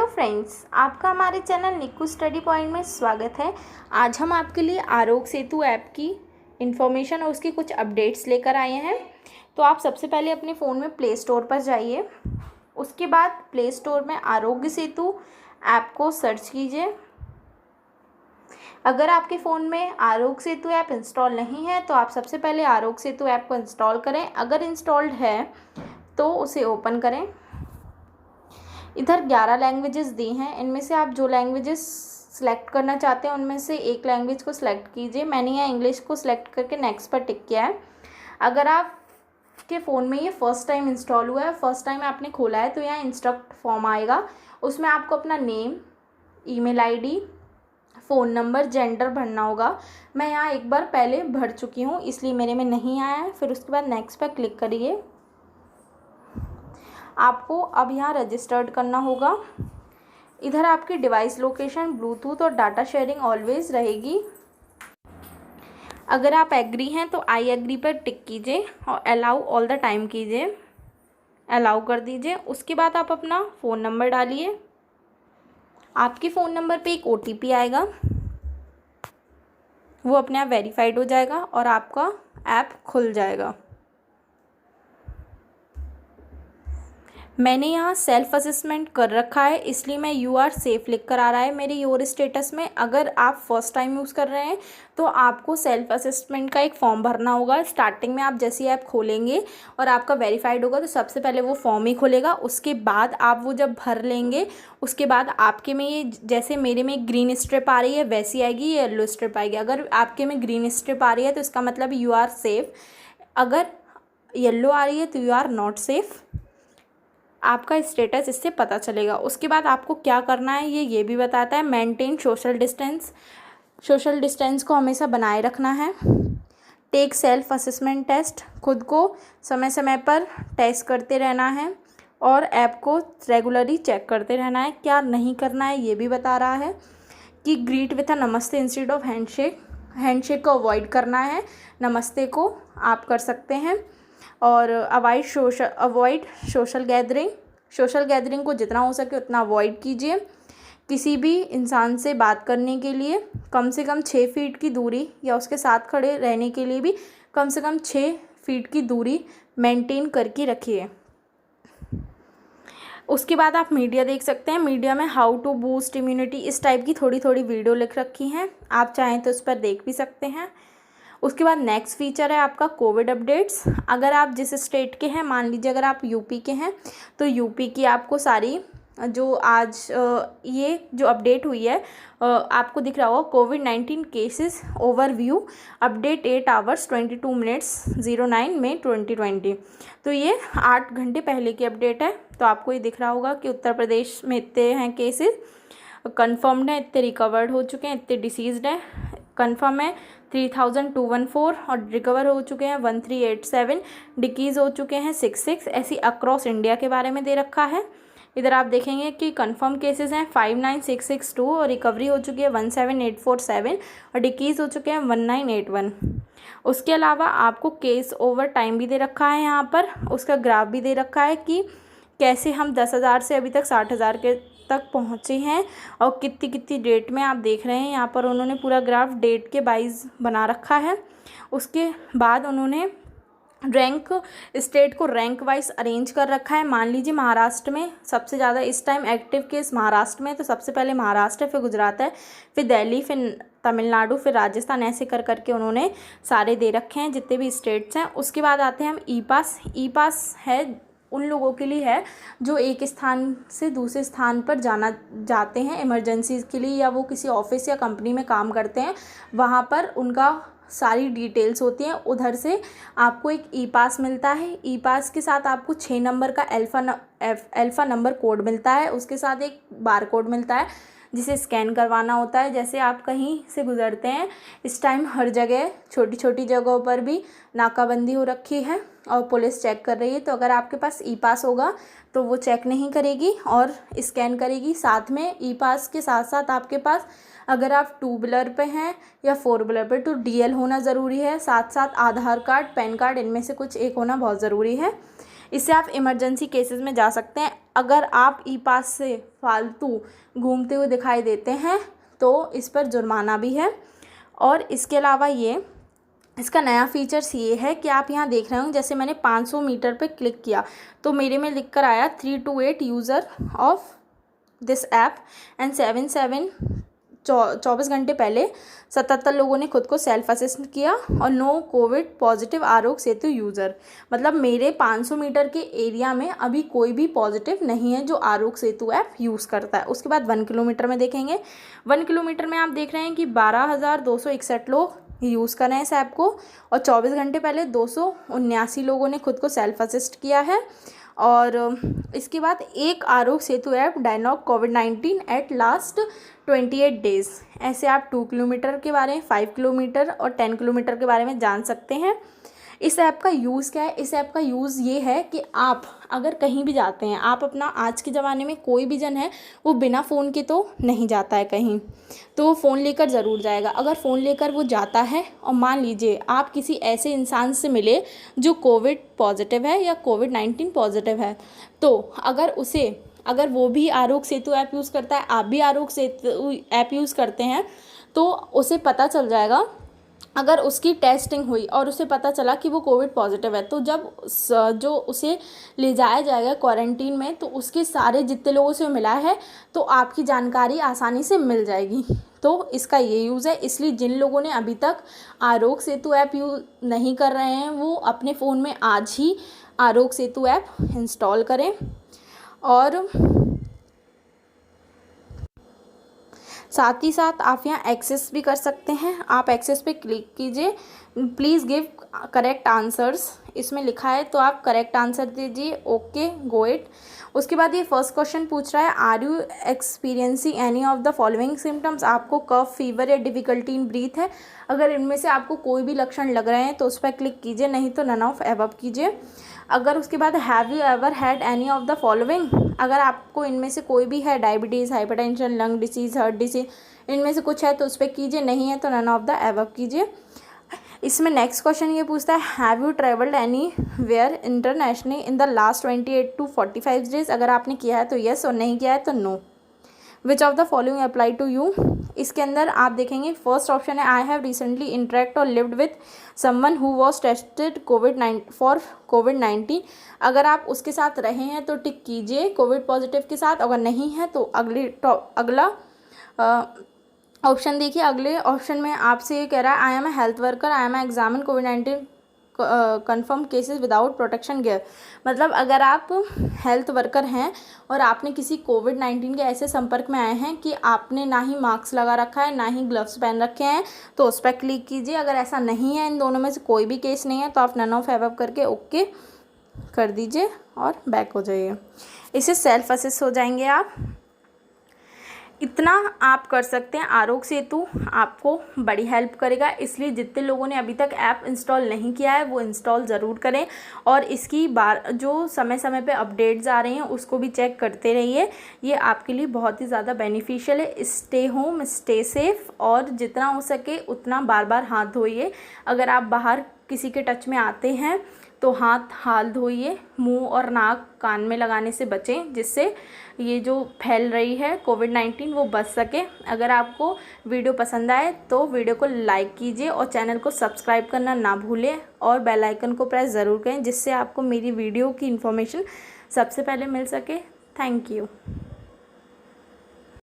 Hello friends, आपका हमारे channel निक्कू study point में स्वागत है। आज हम आपके लिए आरोग्य सेतु ऐप की इन्फॉर्मेशन और उसकी कुछ अपडेट्स लेकर आए हैं। तो आप सबसे पहले अपने फ़ोन में प्ले स्टोर पर जाइए। उसके बाद प्ले स्टोर में आरोग्य सेतु ऐप को सर्च कीजिए। अगर आपके फ़ोन में आरोग्य सेतु ऐप इंस्टॉल नहीं है तो आप सबसे पहले आरोग्य सेतु ऐप को इंस्टॉल करें। अगर इंस्टॉल्ड है तो उसे ओपन करें। इधर 11 लैंग्वेजेस दी हैं। इनमें से आप जो लैंग्वेजेस सिलेक्ट करना चाहते हैं उनमें से एक लैंग्वेज को सिलेक्ट कीजिए। मैंने यहाँ इंग्लिश को सिलेक्ट करके नेक्स्ट पर टिक किया है। अगर आपके फ़ोन में ये फ़र्स्ट टाइम इंस्टॉल हुआ है, फ़र्स्ट टाइम आपने खोला है, तो यहाँ इंस्ट्रक्ट फॉर्म आएगा। उसमें आपको अपना name, email ID, phone number, gender भरना होगा। मैं यहाँ एक बार पहले भर चुकी हूँ इसलिए मेरे में नहीं आया है। फिर उसके बाद नेक्स्ट पर क्लिक करिए। आपको अब यहाँ रजिस्टर्ड करना होगा। इधर आपकी डिवाइस लोकेशन, ब्लूटूथ और डाटा शेयरिंग ऑलवेज रहेगी। अगर आप एग्री हैं तो आई एग्री पर टिक कीजिए और अलाउ ऑल द टाइम कीजिए, अलाउ कर दीजिए। उसके बाद आप अपना फ़ोन नंबर डालिए। आपके फ़ोन नंबर पे एक OTP आएगा, वो अपने आप वेरीफाइड हो जाएगा और आपका ऐप खुल जाएगा। मैंने यहाँ सेल्फ असेसमेंट कर रखा है इसलिए मैं यू आर सेफ लिख कर आ रहा है मेरे योर स्टेटस में। अगर आप फर्स्ट टाइम यूज़ कर रहे हैं तो आपको सेल्फ असेसमेंट का एक फॉर्म भरना होगा। स्टार्टिंग में आप जैसे ऐप खोलेंगे और आपका वेरीफाइड होगा तो सबसे पहले वो फॉर्म ही खुलेगा। उसके बाद आप वो जब भर लेंगे उसके बाद आपके में ये, जैसे मेरे में ग्रीन स्ट्रिप आ रही है वैसी आएगी, ये येलो स्ट्रिप आएगी। अगर आपके में ग्रीन स्ट्रिप आ रही है तो इसका मतलब यू आर सेफ़। अगर येलो आ रही है तो यू आर नॉट सेफ़। आपका स्टेटस इससे पता चलेगा। उसके बाद आपको क्या करना है ये भी बताता है। Maintain social distance, social distance को हमेशा बनाए रखना है। टेक सेल्फ असेसमेंट टेस्ट, खुद को समय समय पर टेस्ट करते रहना है और ऐप को रेगुलरली चेक करते रहना है। क्या नहीं करना है ये भी बता रहा है कि ग्रीट विथ अ नमस्ते इंस्टेड ऑफ हैंडशेक, हैंडशेक को अवॉइड करना है, नमस्ते को आप कर सकते हैं। और avoid social gathering, social gathering को जितना हो सके उतना अवॉइड कीजिए। किसी भी इंसान से बात करने के लिए कम से कम 6 फीट की दूरी या उसके साथ खड़े रहने के लिए भी कम से कम 6 फीट की दूरी मेंटेन करके रखिए। उसके बाद आप मीडिया देख सकते हैं। मीडिया में हाउ टू बूस्ट इम्यूनिटी इस टाइप की थोड़ी थोड़ी वीडियो लिख रखी हैं, आप चाहें तो उस पर देख भी सकते हैं। उसके बाद नेक्स्ट फीचर है आपका कोविड अपडेट्स। अगर आप जिस स्टेट के हैं, मान लीजिए अगर आप यूपी के हैं तो यूपी की आपको सारी जो आज ये जो अपडेट हुई है आपको दिख रहा होगा। कोविड-19 cases overview update 8 hours 22 minutes 09 मई 2020। तो ये 8 घंटे पहले की अपडेट है। तो आपको ये दिख रहा होगा कि उत्तर प्रदेश में इतने हैं केसेस, कन्फर्म्ड हैं इतने, रिकवर्ड हो चुके हैं इतने, डिसीज्ड हैं कन्फर्म है 3214 और रिकवर हो चुके हैं 1387, डिकीज़ हो चुके हैं 66। ऐसी अक्रॉस इंडिया के बारे में दे रखा है। इधर आप देखेंगे कि कंफर्म केसेस हैं 59662 और रिकवरी हो चुकी है 17847 और डिकीज़ हो चुके हैं 1981। उसके अलावा आपको केस ओवर टाइम भी दे रखा है, यहाँ पर उसका ग्राफ भी दे रखा है कि कैसे हम 10,000 से अभी तक 60,000 के तक पहुँचे हैं और कितनी कितनी डेट में आप देख रहे हैं। यहाँ पर उन्होंने पूरा ग्राफ डेट के वाइज बना रखा है। उसके बाद उन्होंने रैंक, स्टेट को रैंक वाइज अरेंज कर रखा है। मान लीजिए महाराष्ट्र में सबसे ज़्यादा इस टाइम एक्टिव केस महाराष्ट्र में, तो सबसे पहले महाराष्ट्र है, फिर गुजरात है, फिर दिल्ली, फिर तमिलनाडु, फिर राजस्थान, ऐसे कर करके उन्होंने सारे दे रखे हैं जितने भी स्टेट्स हैं। उसके बाद आते हैं हम ई पास। ई पास है उन लोगों के लिए है जो एक स्थान से दूसरे स्थान पर जाते हैं इमरजेंसी के लिए, या वो किसी ऑफिस या कंपनी में काम करते हैं, वहाँ पर उनका सारी डिटेल्स होती हैं। उधर से आपको एक ई पास मिलता है। ई पास के साथ आपको 6 नंबर का अल्फ़ा नंबर कोड मिलता है। उसके साथ एक बार कोड मिलता है जिसे स्कैन करवाना होता है। जैसे आप कहीं से गुज़रते हैं, इस टाइम हर जगह छोटी छोटी जगहों पर भी नाकाबंदी हो रखी है और पुलिस चेक कर रही है। तो अगर आपके पास ई पास होगा तो वो चेक नहीं करेगी और स्कैन करेगी। साथ में ई पास के साथ साथ आपके पास, अगर आप 2 व्हीलर पे हैं या 4 व्हीलर पे, तो DL होना ज़रूरी है। साथ साथ आधार कार्ड, पैन कार्ड, इनमें से कुछ एक होना बहुत ज़रूरी है। इससे आप इमरजेंसी केसेस में जा सकते हैं। अगर आप ई पास से फालतू घूमते हुए दिखाई देते हैं तो इस पर जुर्माना भी है। और इसके अलावा इसका नया फीचर्स ये है कि आप यहाँ देख रहे होंगे, जैसे मैंने 500 मीटर पे क्लिक किया तो मेरे में लिख कर आया 328 user of this app and 24 घंटे पहले 77 लोगों ने खुद को सेल्फ असेस किया और no Covid positive Aarogya Setu user. मतलब मेरे 500 मीटर के एरिया में अभी कोई भी पॉजिटिव नहीं है जो आरोग्य सेतु ऐप यूज़ करता है। उसके बाद 1 किलोमीटर में देखेंगे, 1 किलोमीटर में आप देख रहे हैं कि 12,261 लोग यूज़ कर रहे हैं इस ऐप को और 24 घंटे पहले 279 लोगों ने खुद को सेल्फ असिस्ट किया है। और इसके बाद एक आरोग्य सेतु ऐप डायनॉक कोविड-19 एट लास्ट 28 डेज़। ऐसे आप 2 किलोमीटर के बारे में, 5 किलोमीटर और 10 किलोमीटर के बारे में जान सकते हैं। इस ऐप का यूज़ क्या है? इस ऐप का यूज़ ये है कि आप अगर कहीं भी जाते हैं, आप अपना, आज के ज़माने में कोई भी जन है वो बिना फ़ोन के तो नहीं जाता है कहीं, तो वो फ़ोन लेकर ज़रूर जाएगा। अगर फ़ोन लेकर वो जाता है और मान लीजिए आप किसी ऐसे इंसान से मिले जो कोविड पॉजिटिव है या कोविड-19 पॉजिटिव है, तो अगर वो भी आरोग्य सेतु ऐप यूज़ करता है, आप भी आरोग्य सेतु ऐप यूज़ करते हैं, तो उसे पता चल जाएगा। अगर उसकी टेस्टिंग हुई और उसे पता चला कि वो कोविड पॉजिटिव है, तो जो उसे ले जाया जाएगा क्वारंटीन में, तो उसके सारे जितने लोगों से मिला है तो आपकी जानकारी आसानी से मिल जाएगी। तो इसका ये यूज़ है। इसलिए जिन लोगों ने अभी तक आरोग्य सेतु ऐप यूज़ नहीं कर रहे हैं वो अपने फ़ोन में आज ही आरोग्य सेतु ऐप इंस्टॉल करें। और साथ ही साथ आप यहाँ एक्सेस भी कर सकते हैं। आप एक्सेस पे क्लिक कीजिए, प्लीज़ गिव करेक्ट आंसर्स इसमें लिखा है, तो आप करेक्ट आंसर दीजिए, ओके गो इट। उसके बाद ये फर्स्ट क्वेश्चन पूछ रहा है, are you experiencing any of the following symptoms. आपको कफ, फीवर या डिफ़िकल्टी इन ब्रीथ है। अगर इनमें से आपको कोई भी लक्षण लग रहे हैं तो उस पर क्लिक कीजिए, नहीं तो नन ऑफ एबव कीजिए। अगर उसके बाद have you ever had any of the following, अगर आपको इनमें से कोई भी है, diabetes, hypertension, lung disease, heart disease, इनमें से कुछ है तो उस पर कीजिए, नहीं है तो नन ऑफ द एबव कीजिए। इसमें नेक्स्ट क्वेश्चन ये पूछता है, have you travelled anywhere internationally in the last 28 to 45 days. अगर आपने किया है तो येस और नहीं किया है तो no. Which of the following apply to you. इसके अंदर आप देखेंगे फर्स्ट ऑप्शन है, आई हैव रिसेंटली इंटरेक्ट और lived with someone who was tested कोविड-19। अगर आप उसके साथ रहे हैं तो टिक कीजिए कोविड पॉजिटिव के साथ, अगर नहीं है तो अगला ऑप्शन देखिए। अगले ऑप्शन में आपसे ये कह रहा है, I am a health worker, I am examine कोविड-19 confirm cases without protection gear. मतलब अगर आप हेल्थ वर्कर हैं और आपने किसी कोविड-19 के ऐसे संपर्क में आए हैं कि आपने ना ही मास्क लगा रखा है ना ही ग्लव्स पहन रखे हैं, तो उस पर क्लिक कीजिए। अगर ऐसा नहीं है, इन दोनों में से कोई भी केस नहीं है, तो आप नन ऑफ एबव करके ओके कर दीजिए और बैक हो जाइए। इससे सेल्फ असेस हो जाएंगे आप। इतना आप कर सकते हैं। आरोग्य सेतु आपको बड़ी हेल्प करेगा, इसलिए जितने लोगों ने अभी तक ऐप इंस्टॉल नहीं किया है वो इंस्टॉल ज़रूर करें और इसकी जो समय समय पे अपडेट्स आ रहे हैं उसको भी चेक करते रहिए। ये आपके लिए बहुत ही ज़्यादा बेनिफिशियल है। स्टे होम, स्टे सेफ और जितना हो सके उतना बार बार हाथ धोइए। अगर आप बाहर किसी के टच में आते हैं तो हाथ धोइए। मुंह और नाक कान में लगाने से बचें, जिससे ये जो फैल रही है कोविड-19 वो बच सके। अगर आपको वीडियो पसंद आए तो वीडियो को लाइक कीजिए और चैनल को सब्सक्राइब करना ना भूलें और बेल आइकन को प्रेस ज़रूर करें, जिससे आपको मेरी वीडियो की इन्फॉर्मेशन सबसे पहले मिल सके। Thank you.